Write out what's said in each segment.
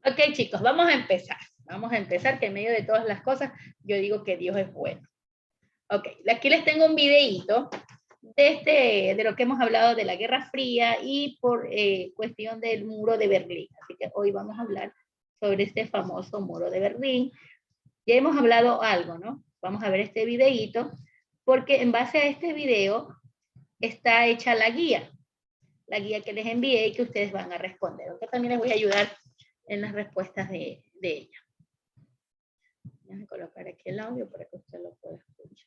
Ok, chicos, vamos a empezar. Vamos a empezar, que en medio de todas las cosas, yo digo que Dios es bueno. Ok, aquí les tengo un videíto de lo que hemos hablado de la Guerra Fría y por cuestión del muro de Berlín. Así que hoy vamos a hablar sobre este famoso muro de Berlín. Ya hemos hablado algo, ¿no? Vamos a ver este videíto, porque en base a este video está hecha la guía que les envié y que ustedes van a responder. Aunque también les voy a ayudar en las respuestas de ella. Voy a colocar aquí el audio para que usted lo pueda escuchar.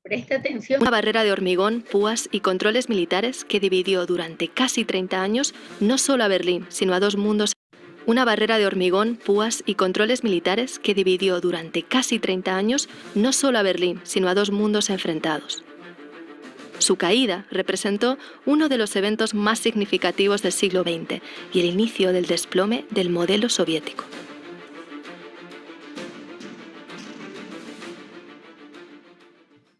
Presta atención. Una barrera de hormigón, púas y controles militares que dividió durante casi 30 años no solo a Berlín, sino a dos mundos. Una barrera de hormigón, púas y controles militares que dividió durante casi 30 años no solo a Berlín, sino a dos mundos enfrentados. Su caída representó uno de los eventos más significativos del siglo XX y el inicio del desplome del modelo soviético.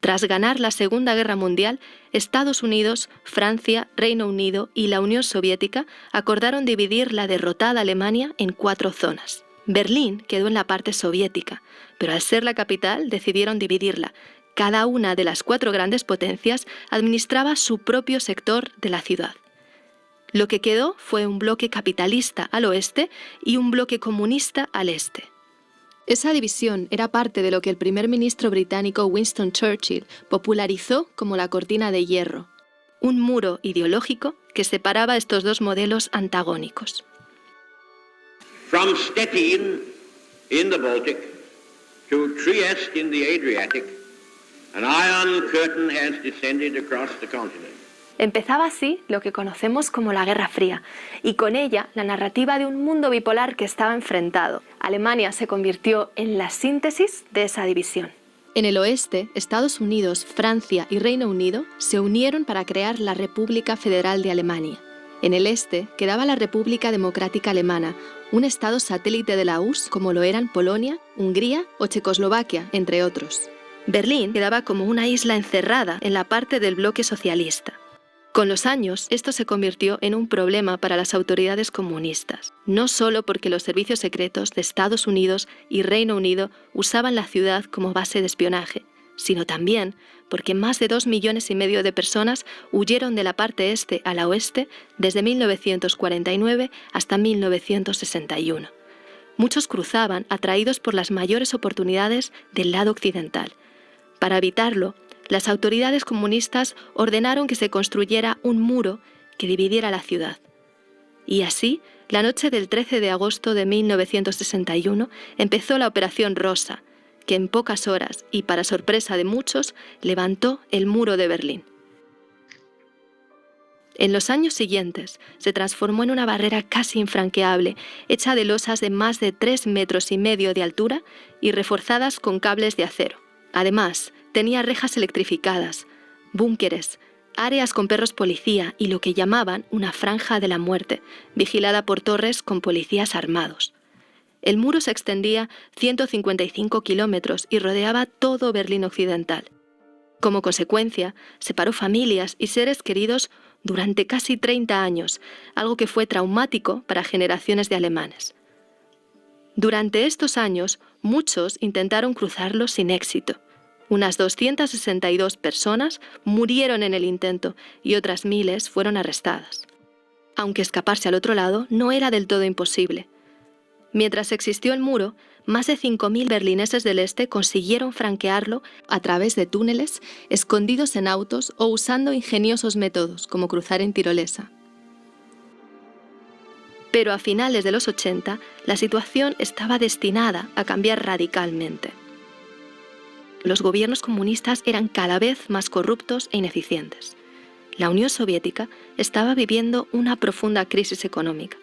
Tras ganar la Segunda Guerra Mundial, Estados Unidos, Francia, Reino Unido y la Unión Soviética acordaron dividir la derrotada Alemania en 4 zonas. Berlín quedó en la parte soviética, pero al ser la capital decidieron dividirla. Cada una de las 4 grandes potencias administraba su propio sector de la ciudad. Lo que quedó fue un bloque capitalista al oeste y un bloque comunista al este. Esa división era parte de lo que el primer ministro británico Winston Churchill popularizó como la cortina de hierro, un muro ideológico que separaba estos dos modelos antagónicos. From Stettin in the Baltic to Trieste in the Adriatic, an iron curtain has descended across the continent. Empezaba así lo que conocemos como la Guerra Fría, y con ella la narrativa de un mundo bipolar que estaba enfrentado. Alemania se convirtió en la síntesis de esa división. En el oeste, Estados Unidos, Francia y Reino Unido se unieron para crear la República Federal de Alemania. En el este quedaba la República Democrática Alemana, un estado satélite de la URSS como lo eran Polonia, Hungría o Checoslovaquia, entre otros. Berlín quedaba como una isla encerrada en la parte del bloque socialista. Con los años, esto se convirtió en un problema para las autoridades comunistas, no solo porque los servicios secretos de Estados Unidos y Reino Unido usaban la ciudad como base de espionaje, sino también porque más de 2,5 millones de personas huyeron de la parte este a la oeste desde 1949 hasta 1961. Muchos cruzaban atraídos por las mayores oportunidades del lado occidental. Para evitarlo, las autoridades comunistas ordenaron que se construyera un muro que dividiera la ciudad. Y así, la noche del 13 de agosto de 1961 empezó la Operación Rosa, que en pocas horas y para sorpresa de muchos, levantó el muro de Berlín. En los años siguientes, se transformó en una barrera casi infranqueable, hecha de losas de más de 3,5 metros de altura y reforzadas con cables de acero. Además, tenía rejas electrificadas, búnkeres, áreas con perros policía y lo que llamaban una franja de la muerte, vigilada por torres con policías armados. El muro se extendía 155 kilómetros y rodeaba todo Berlín occidental. Como consecuencia, separó familias y seres queridos durante casi 30 años, algo que fue traumático para generaciones de alemanes. Durante estos años, muchos intentaron cruzarlo sin éxito. Unas 262 personas murieron en el intento y otras miles fueron arrestadas. Aunque escaparse al otro lado no era del todo imposible. Mientras existió el muro, más de 5.000 berlineses del este consiguieron franquearlo a través de túneles, escondidos en autos o usando ingeniosos métodos como cruzar en tirolesa. Pero a finales de los 80, la situación estaba destinada a cambiar radicalmente. Los gobiernos comunistas eran cada vez más corruptos e ineficientes. La Unión Soviética estaba viviendo una profunda crisis económica.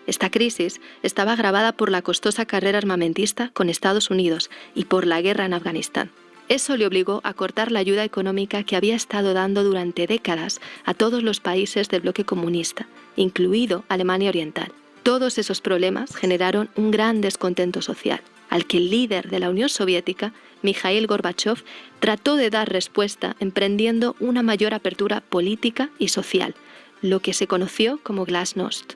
Esta crisis estaba agravada por la costosa carrera armamentista con Estados Unidos y por la guerra en Afganistán. Eso le obligó a cortar la ayuda económica que había estado dando durante décadas a todos los países del bloque comunista, incluido Alemania Oriental. Todos esos problemas generaron un gran descontento social, al que el líder de la Unión Soviética, Mikhail Gorbachev, trató de dar respuesta emprendiendo una mayor apertura política y social, lo que se conoció como Glasnost.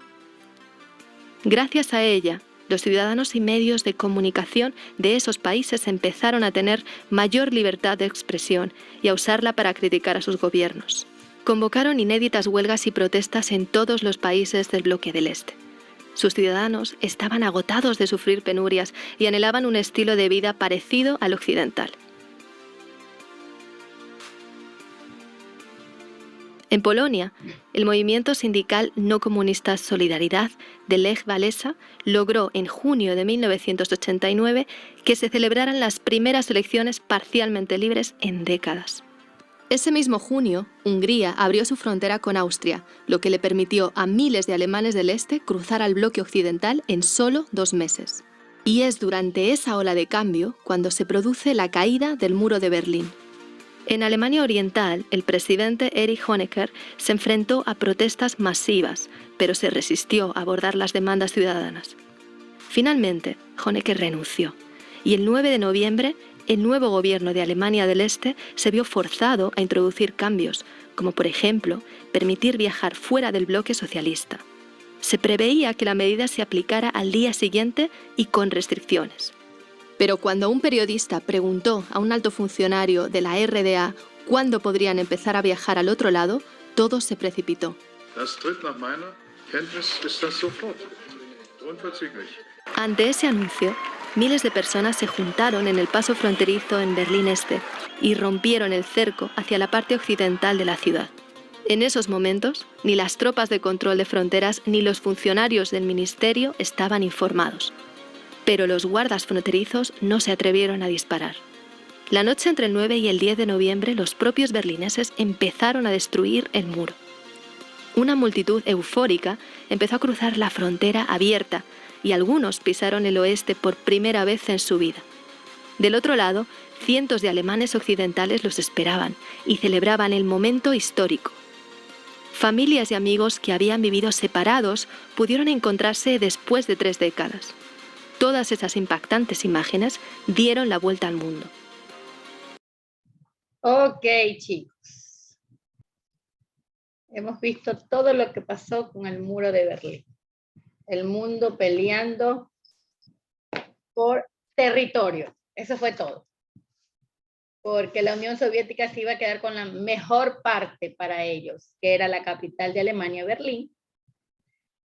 Gracias a ella, los ciudadanos y medios de comunicación de esos países empezaron a tener mayor libertad de expresión y a usarla para criticar a sus gobiernos. Convocaron inéditas huelgas y protestas en todos los países del bloque del Este. Sus ciudadanos estaban agotados de sufrir penurias y anhelaban un estilo de vida parecido al occidental. En Polonia, el movimiento sindical no comunista Solidaridad de Lech Walesa logró en junio de 1989 que se celebraran las primeras elecciones parcialmente libres en décadas. Ese mismo junio, Hungría abrió su frontera con Austria, lo que le permitió a miles de alemanes del este cruzar al bloque occidental en solo 2 meses. Y es durante esa ola de cambio cuando se produce la caída del muro de Berlín. En Alemania Oriental, el presidente Erich Honecker se enfrentó a protestas masivas, pero se resistió a abordar las demandas ciudadanas. Finalmente, Honecker renunció, y el 9 de noviembre, el nuevo gobierno de Alemania del Este se vio forzado a introducir cambios, como por ejemplo, permitir viajar fuera del bloque socialista. Se preveía que la medida se aplicara al día siguiente y con restricciones. Pero cuando un periodista preguntó a un alto funcionario de la RDA cuándo podrían empezar a viajar al otro lado, todo se precipitó. Ante ese anuncio, miles de personas se juntaron en el paso fronterizo en Berlín Este y rompieron el cerco hacia la parte occidental de la ciudad. En esos momentos, ni las tropas de control de fronteras ni los funcionarios del ministerio estaban informados. Pero los guardas fronterizos no se atrevieron a disparar. La noche entre el 9 y el 10 de noviembre, los propios berlineses empezaron a destruir el muro. Una multitud eufórica empezó a cruzar la frontera abierta y algunos pisaron el oeste por primera vez en su vida. Del otro lado, cientos de alemanes occidentales los esperaban y celebraban el momento histórico. Familias y amigos que habían vivido separados pudieron encontrarse después de 3 décadas. Todas esas impactantes imágenes dieron la vuelta al mundo. Ok, chicos. Hemos visto todo lo que pasó con el muro de Berlín. El mundo peleando por territorio. Eso fue todo. Porque la Unión Soviética se iba a quedar con la mejor parte para ellos, que era la capital de Alemania, Berlín.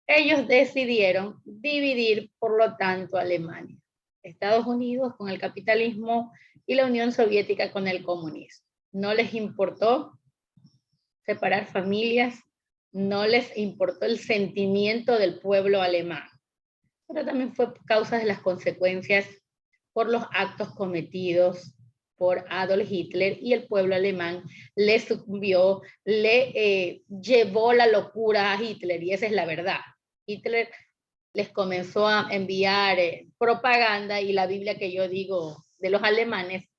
Ellos decidieron dividir, por lo tanto, Alemania. Estados Unidos con el capitalismo y la Unión Soviética con el comunismo. No les importó separar familias, no les importó el sentimiento del pueblo alemán. Pero también fue causa de las consecuencias por los actos cometidos por Adolf Hitler, y el pueblo alemán le sucumbió, le llevó la locura a Hitler, y esa es la verdad. Hitler les comenzó a enviar propaganda y la Biblia que yo digo de los alemanes,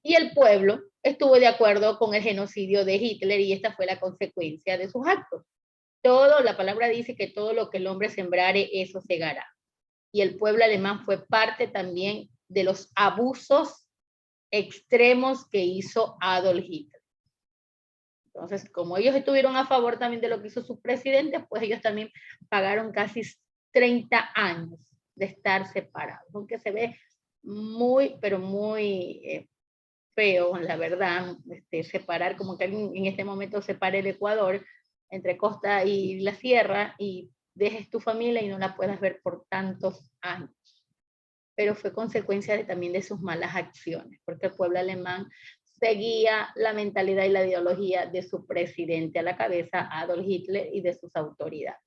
y el pueblo estuvo de acuerdo con el genocidio de Hitler, y esta fue la consecuencia de sus actos. Todo, la palabra dice que todo lo que el hombre sembrare, eso segará. Y el pueblo alemán fue parte también de los abusos extremos que hizo Adolf Hitler. Entonces, como ellos estuvieron a favor también de lo que hizo su presidente, pues ellos también pagaron casi 30 años de estar separados, aunque se ve muy, pero muy feo, la verdad, separar, como que en este momento separe el Ecuador entre costa y la sierra, y dejes tu familia y no la puedas ver por tantos años. Pero fue consecuencia también de sus malas acciones, porque el pueblo alemán seguía la mentalidad y la ideología de su presidente a la cabeza, Adolf Hitler, y de sus autoridades.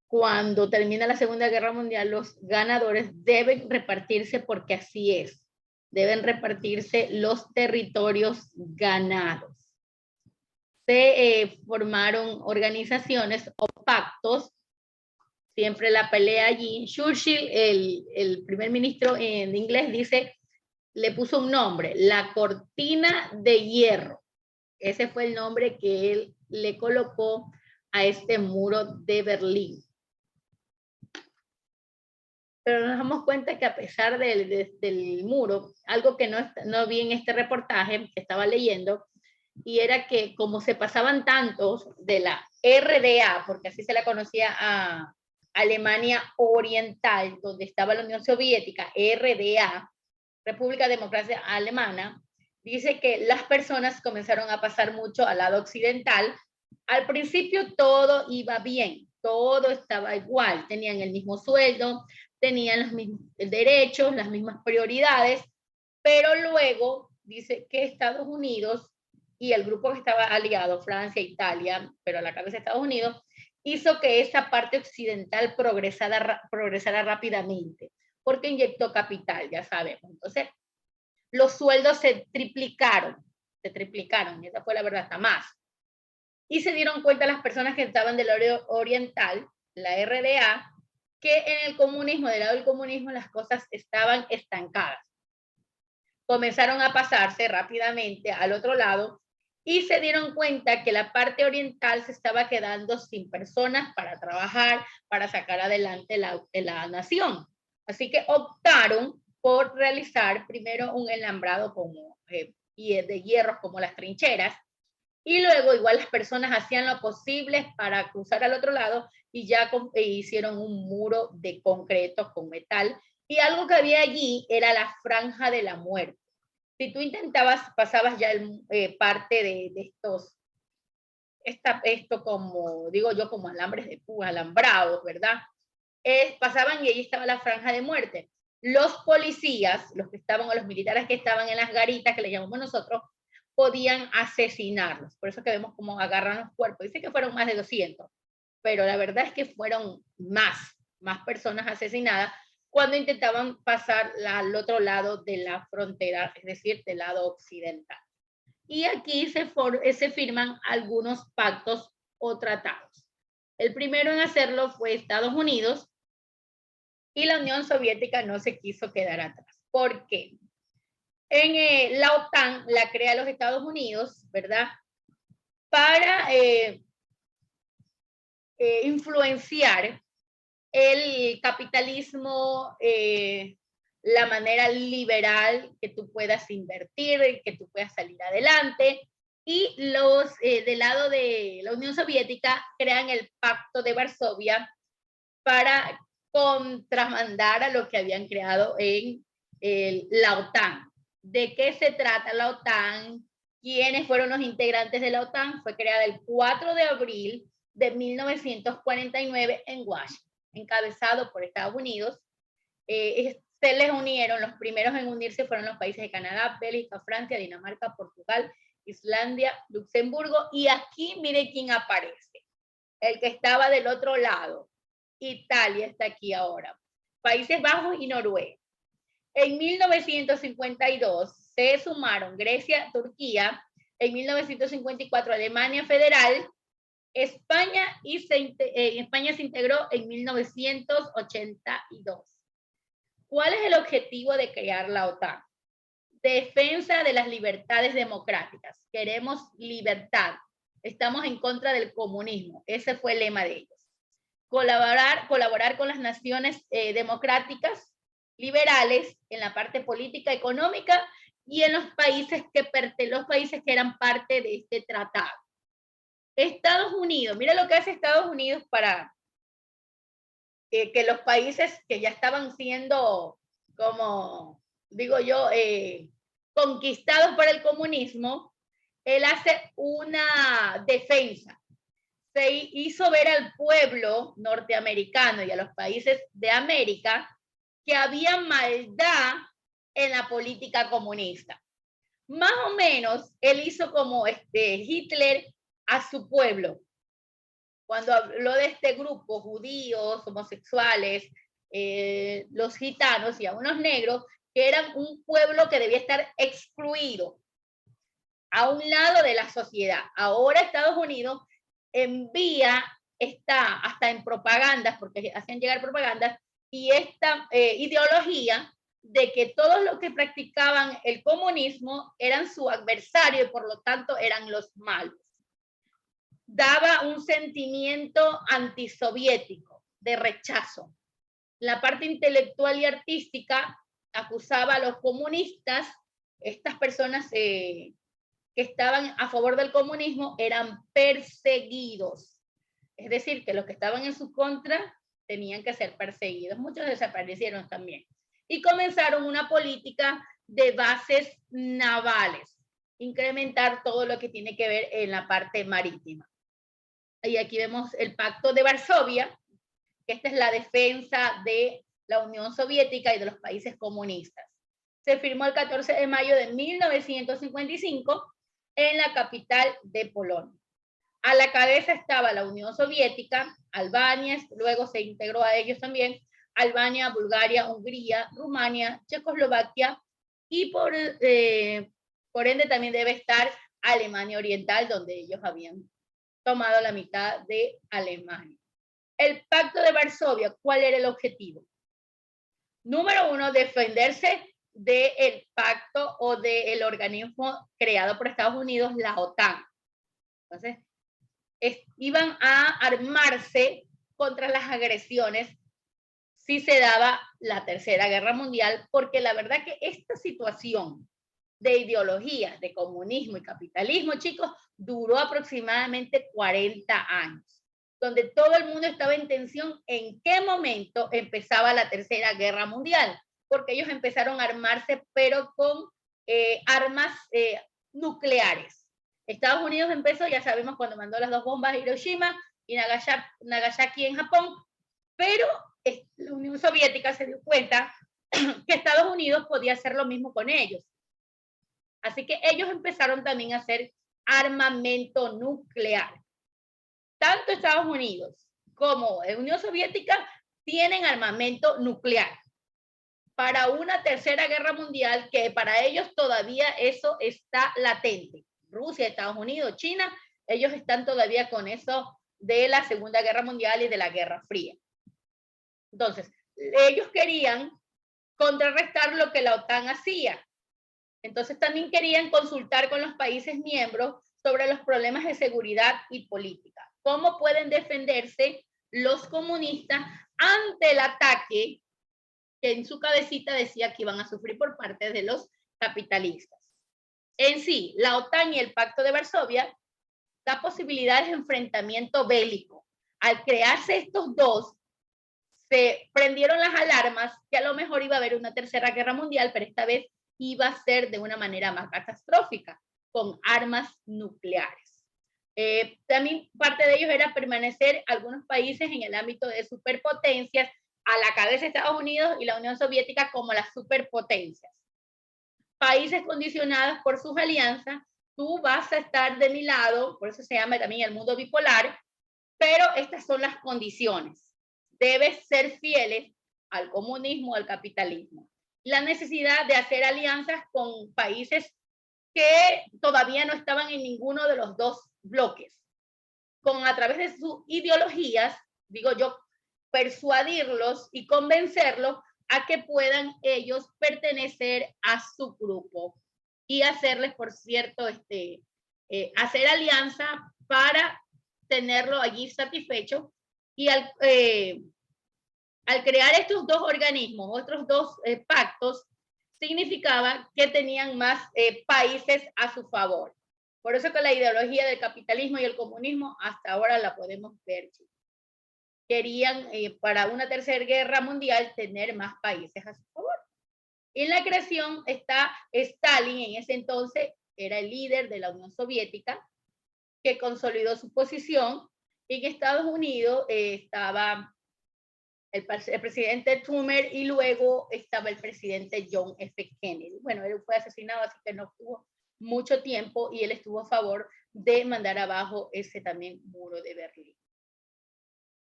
Cuando termina la Segunda Guerra Mundial, los ganadores deben repartirse, porque así es, deben repartirse los territorios ganados. Se formaron organizaciones o pactos, siempre la pelea allí. Churchill, el primer ministro en inglés, le puso un nombre, la cortina de hierro. Ese fue el nombre que él le colocó a este muro de Berlín. Pero nos damos cuenta que a pesar del muro, algo que no vi en este reportaje que estaba leyendo, y era que como se pasaban tantos de la RDA, porque así se la conocía a Alemania Oriental, donde estaba la Unión Soviética, RDA, República Democrática Alemana, dice que las personas comenzaron a pasar mucho al lado occidental. Al principio todo iba bien, todo estaba igual, tenían el mismo sueldo, tenían los mismos derechos, las mismas prioridades, pero luego dice que Estados Unidos y el grupo que estaba aliado, Francia, Italia, pero a la cabeza de Estados Unidos, hizo que esa parte occidental progresara rápidamente, porque inyectó capital, ya sabemos. Entonces, los sueldos se triplicaron, y esa fue la verdad, hasta más. Y se dieron cuenta las personas que estaban del oriental, la RDA, que en el comunismo, del lado del comunismo, las cosas estaban estancadas. Comenzaron a pasarse rápidamente al otro lado y se dieron cuenta que la parte oriental se estaba quedando sin personas para trabajar, para sacar adelante la nación. Así que optaron por realizar primero un alambrado como, de hierros como las trincheras, y luego igual las personas hacían lo posible para cruzar al otro lado y ya hicieron un muro de concreto con metal, y algo que había allí era la franja de la muerte. Si tú pasabas ya parte de estos, esto como, digo yo, como alambres de púa, alambrados, ¿verdad? Pasaban y allí estaba la franja de muerte. Los policías, los que estaban, o los militares que estaban en las garitas, que le llamamos nosotros, podían asesinarlos. Por eso que vemos cómo agarran los cuerpos. Dice que fueron más de 200, pero la verdad es que fueron más personas asesinadas cuando intentaban pasar al otro lado de la frontera, es decir, del lado occidental. Y aquí se firman algunos pactos o tratados. El primero en hacerlo fue Estados Unidos, y la Unión Soviética no se quiso quedar atrás. ¿Por qué? En la OTAN la crea los Estados Unidos, ¿verdad? Para influenciar el capitalismo, la manera liberal que tú puedas invertir, que tú puedas salir adelante. Y los del lado de la Unión Soviética crean el Pacto de Varsovia para contramandar a lo que habían creado en la OTAN. ¿De qué se trata la OTAN? ¿Quiénes fueron los integrantes de la OTAN? Fue creada el 4 de abril de 1949 en Washington, encabezado por Estados Unidos. Se les unieron, los primeros en unirse fueron los países de Canadá, Bélgica, Francia, Dinamarca, Portugal, Islandia, Luxemburgo, y aquí mire quién aparece, el que estaba del otro lado, Italia está aquí ahora, Países Bajos y Noruega. En 1952 se sumaron Grecia, Turquía, en 1954 Alemania Federal, España, España se integró en 1982. ¿Cuál es el objetivo de crear la OTAN? Defensa de las libertades democráticas. Queremos libertad. Estamos en contra del comunismo. Ese fue el lema de ellos. Colaborar con las naciones democráticas, liberales, en la parte política, económica, y en los países que eran parte de este tratado. Estados Unidos, mira lo que hace Estados Unidos para que los países que ya estaban siendo, como digo yo, conquistados por el comunismo, él hace una defensa. Se hizo ver al pueblo norteamericano y a los países de América que había maldad en la política comunista. Más o menos, él hizo como Hitler a su pueblo. Cuando habló de este grupo, judíos, homosexuales, los gitanos y a unos negros, que eran un pueblo que debía estar excluido a un lado de la sociedad. Ahora Estados Unidos envía, está hasta en propagandas, porque hacían llegar propagandas, y esta ideología de que todos los que practicaban el comunismo eran su adversario y por lo tanto eran los malos. Daba un sentimiento antisoviético, de rechazo. La parte intelectual y artística acusaba a los comunistas, estas personas que estaban a favor del comunismo eran perseguidos. Es decir, que los que estaban en su contra tenían que ser perseguidos. Muchos desaparecieron también. Y comenzaron una política de bases navales, incrementar todo lo que tiene que ver en la parte marítima. Y aquí vemos el Pacto de Varsovia, que esta es la defensa de la Unión Soviética y de los países comunistas. Se firmó el 14 de mayo de 1955 en la capital de Polonia. A la cabeza estaba la Unión Soviética, Albania, luego se integró a ellos también Albania, Bulgaria, Hungría, Rumania, Checoslovaquia y por ende también debe estar Alemania Oriental, donde ellos habían tomado la mitad de Alemania. El Pacto de Varsovia, ¿cuál era el objetivo? Número uno, defenderse del pacto o del organismo creado por Estados Unidos, la OTAN. Entonces, iban a armarse contra las agresiones si se daba la Tercera Guerra Mundial, porque la verdad que esta situación de ideologías, de comunismo y capitalismo, chicos, duró aproximadamente 40 años, donde todo el mundo estaba en tensión en qué momento empezaba la Tercera Guerra Mundial, porque ellos empezaron a armarse, pero con armas nucleares. Estados Unidos empezó, ya sabemos, cuando mandó las 2 bombas a Hiroshima y Nagasaki en Japón, pero la Unión Soviética se dio cuenta que Estados Unidos podía hacer lo mismo con ellos. Así que ellos empezaron también a hacer armamento nuclear. Tanto Estados Unidos como la Unión Soviética tienen armamento nuclear para una tercera guerra mundial, que para ellos todavía eso está latente. Rusia, Estados Unidos, China, ellos están todavía con eso de la Segunda Guerra Mundial y de la Guerra Fría. Entonces, ellos querían contrarrestar lo que la OTAN hacía. Entonces, también querían consultar con los países miembros sobre los problemas de seguridad y política. ¿Cómo pueden defenderse los comunistas ante el ataque que en su cabecita decía que iban a sufrir por parte de los capitalistas? En sí, la OTAN y el Pacto de Varsovia da posibilidades de enfrentamiento bélico. Al crearse estos dos, se prendieron las alarmas que a lo mejor iba a haber una tercera guerra mundial, pero esta vez iba a ser de una manera más catastrófica, con armas nucleares. También parte de ellos era permanecer algunos países en el ámbito de superpotencias, a la cabeza de Estados Unidos y la Unión Soviética como las superpotencias. Países condicionados por sus alianzas, tú vas a estar de mi lado, por eso se llama también el mundo bipolar, pero estas son las condiciones. Debes ser fieles al comunismo, al capitalismo. La necesidad de hacer alianzas con países que todavía no estaban en ninguno de los dos bloques. A través de sus ideologías, digo yo, persuadirlos y convencerlos a que puedan ellos pertenecer a su grupo y hacerles, por cierto, hacer alianza para tenerlo allí satisfecho. Y al crear estos dos organismos, otros dos pactos, significaba que tenían más países a su favor. Por eso que la ideología del capitalismo y el comunismo hasta ahora la podemos ver. Querían para una tercera guerra mundial tener más países a su favor. En la creación está Stalin, en ese entonces era el líder de la Unión Soviética, que consolidó su posición. Y en Estados Unidos estaba el presidente Truman y luego estaba el presidente John F. Kennedy. Bueno, él fue asesinado, así que no estuvo mucho tiempo y él estuvo a favor de mandar abajo ese también muro de Berlín.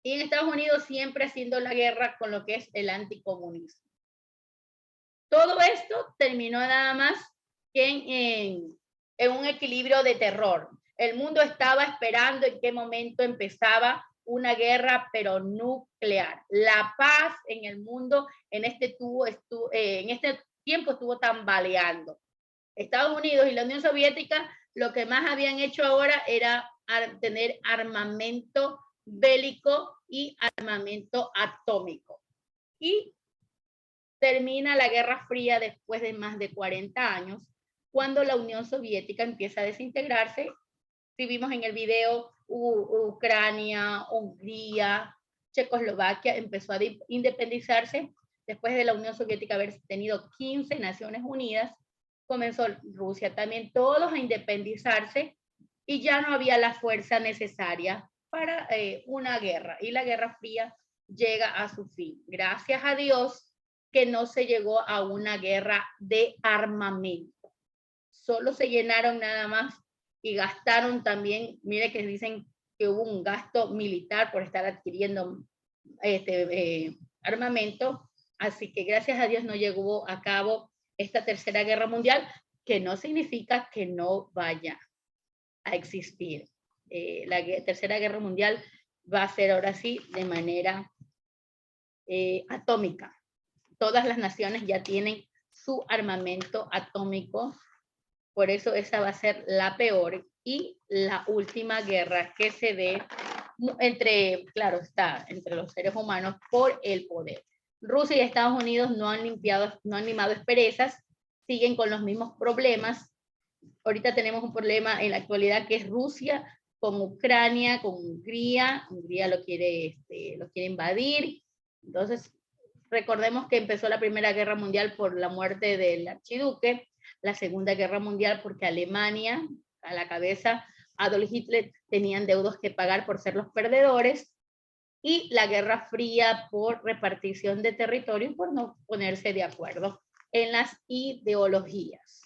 Y en Estados Unidos siempre haciendo la guerra con lo que es el anticomunismo. Todo esto terminó nada más que en un equilibrio de terror. El mundo estaba esperando en qué momento empezaba una guerra, pero nuclear. La paz en el mundo en este tiempo estuvo tambaleando. Estados Unidos y la Unión Soviética lo que más habían hecho ahora era tener armamento bélico y armamento atómico. Y termina la Guerra Fría después de más de 40 años, cuando la Unión Soviética empieza a desintegrarse. Si vimos en el video Ucrania, Hungría, Checoslovaquia empezó a independizarse después de la Unión Soviética haber tenido 15 Naciones Unidas. Comenzó Rusia también, todos a independizarse y ya no había la fuerza necesaria para una guerra. Y la Guerra Fría llega a su fin. Gracias a Dios que no se llegó a una guerra de armamento. Solo se llenaron nada más y gastaron también, mire que dicen que hubo un gasto militar por estar adquiriendo armamento. Así que gracias a Dios no llegó a cabo esta Tercera Guerra Mundial, que no significa que no vaya a existir. La Tercera Guerra Mundial va a ser ahora sí de manera atómica. Todas las naciones ya tienen su armamento atómico, por eso esa va a ser la peor y la última guerra que se dé entre, claro está, entre los seres humanos por el poder. Rusia y Estados Unidos no han limado asperezas, siguen con los mismos problemas. Ahorita tenemos un problema en la actualidad que es Rusia con Ucrania, con Hungría. Hungría lo quiere invadir. Entonces, recordemos que empezó la Primera Guerra Mundial por la muerte del archiduque, la Segunda Guerra Mundial porque Alemania, a la cabeza, Adolf Hitler, tenían deudos que pagar por ser los perdedores, y la Guerra Fría por repartición de territorio, por no ponerse de acuerdo en las ideologías.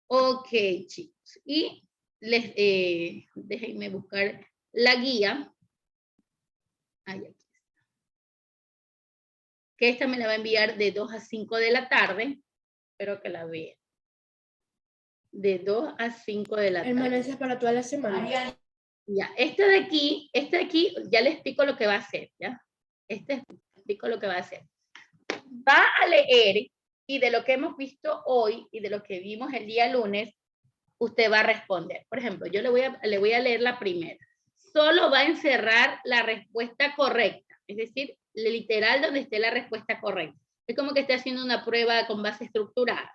Ok, chicos, y déjenme buscar la guía. Ahí, aquí está. Que esta me la va a enviar de 2 a 5 de la tarde. Espero que la vean. De 2 a 5 de la tarde. Hermana, esa es para toda la semana. Ya, este de aquí, ya le explico lo que va a hacer, ¿ya? Explico lo que va a hacer. Va a leer, y de lo que hemos visto hoy, y de lo que vimos el día lunes, usted va a responder. Por ejemplo, yo le voy a leer la primera. Solo va a encerrar la respuesta correcta, es decir, literal donde esté la respuesta correcta. Es como que esté haciendo una prueba con base estructurada.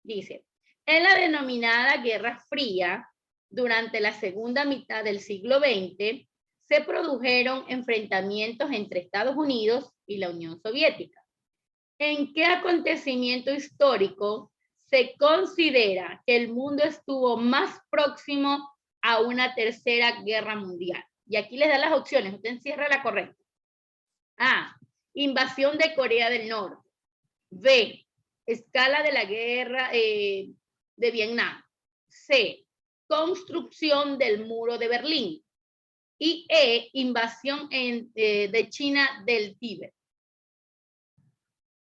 Dice, en la denominada Guerra Fría, durante la segunda mitad del siglo XX, se produjeron enfrentamientos entre Estados Unidos y la Unión Soviética. ¿En qué acontecimiento histórico se considera que el mundo estuvo más próximo a una tercera guerra mundial? Y aquí les da las opciones, usted encierra la correcta. A, invasión de Corea del Norte. B, escala de la guerra de Vietnam. C, construcción del muro de Berlín. Y E, invasión de China del Tíbet.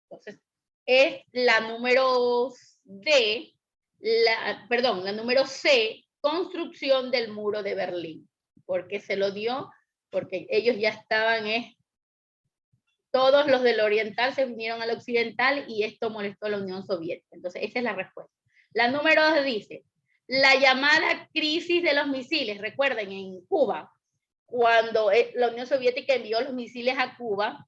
Entonces, es la número D, la número C, construcción del muro de Berlín. ¿Por qué se lo dio? Porque ellos ya estaban, todos los del oriental se vinieron al occidental y esto molestó a la Unión Soviética. Entonces, esa es la respuesta. La número 2 dice, la llamada crisis de los misiles, recuerden, en Cuba, cuando la Unión Soviética envió los misiles a Cuba,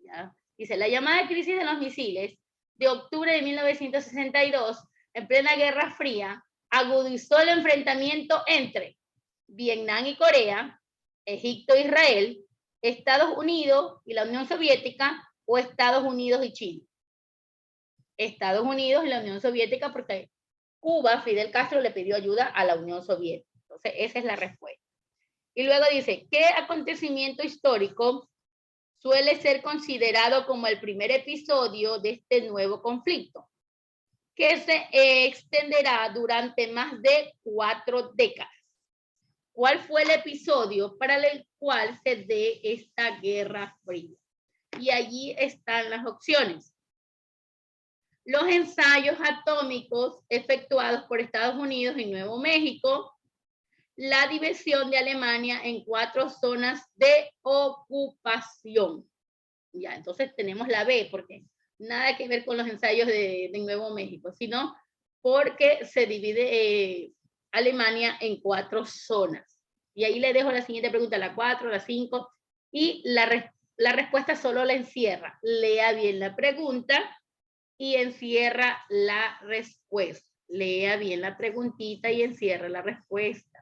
¿ya? Dice, la llamada crisis de los misiles de octubre de 1962, en plena Guerra Fría, agudizó el enfrentamiento entre Vietnam y Corea, Egipto e Israel, Estados Unidos y la Unión Soviética, o Estados Unidos y China. Estados Unidos y la Unión Soviética, porque Cuba, Fidel Castro le pidió ayuda a la Unión Soviética. Entonces, esa es la respuesta. Y luego dice, ¿qué acontecimiento histórico suele ser considerado como el primer episodio de este nuevo conflicto, que se extenderá durante más de 4 décadas? ¿Cuál fue el episodio para el cual se dé esta Guerra Fría? Y allí están las opciones. Los ensayos atómicos efectuados por Estados Unidos y Nuevo México, la división de Alemania en 4 zonas de ocupación. Ya, entonces tenemos la B, porque nada que ver con los ensayos de Nuevo México, sino porque se divide Alemania en 4 zonas. Y ahí le dejo la siguiente pregunta, la 4, la 5, y la respuesta solo la encierra. Lea bien la pregunta y encierra la respuesta. Lea bien la preguntita y encierra la respuesta.